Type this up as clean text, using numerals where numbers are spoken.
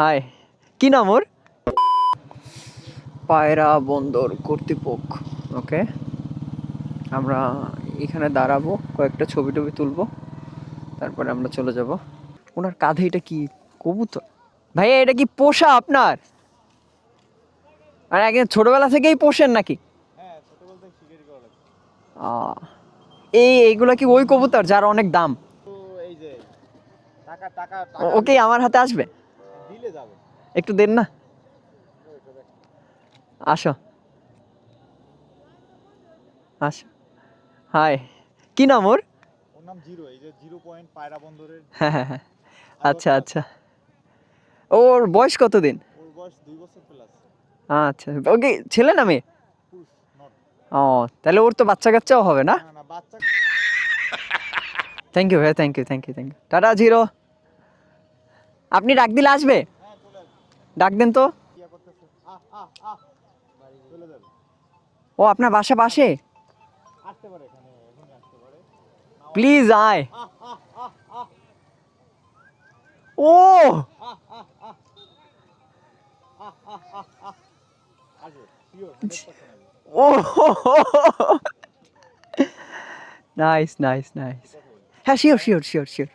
High, কি নাম ওর? পায়রা বন্দর কর্তৃপক্ষ। ওকে, আমরা এখানে দাঁড়াবো, কয়েকটা ছবি টবি তুলবো, তারপরে আমরা চলে যাব। ওনার কাঁধে এটা কি? কবুতর? ভাইয়া এটা কি পোষা আপনার? মানে একদম ছোটবেলা থেকেই পোষেন নাকি? আহ, এইগুলা কি ওই কবুতর যার অনেক দাম? ওকে আমার হাতে আসবে? একটু দেন না। আসো আসো। হাই, কি নাম ওর? ওর নাম জিরো, এই যে 0 পয়েন্ট পায়রা বন্দরের। হ্যাঁ হ্যাঁ হ্যাঁ, আচ্ছা আচ্ছা। ওর বয়স কতদিন? ওর বয়স 2 বছর প্লাস। আচ্ছা, ওকে ছেলে না মেয়ে? পুরুষ, নট। ও, তাহলে ওর তো বাচ্চা কাচ্চাও হবে না? না না, বাচ্চা। থ্যাংক ইউ ভাই, thank you thank you thank you. Tata zero. আপনি ডাক দিলে আসবে? হ্যাঁ, চলে আসবে। ডাক দেন তো। কি করতেছে? চলে যাবে। ও আপনার বাসা পাশে? আসতে পারে, এখানে এখনই আসতে পারে। প্লিজ আয়। আহ আহ আহ আহ ও আহ আহ আহ আহ আহ আহ আহ আসবে, শিওর 100% আসবে। ও, নাইস নাইস নাইস। হ্যাঁ, শিওর শিওর শিওর শিওর।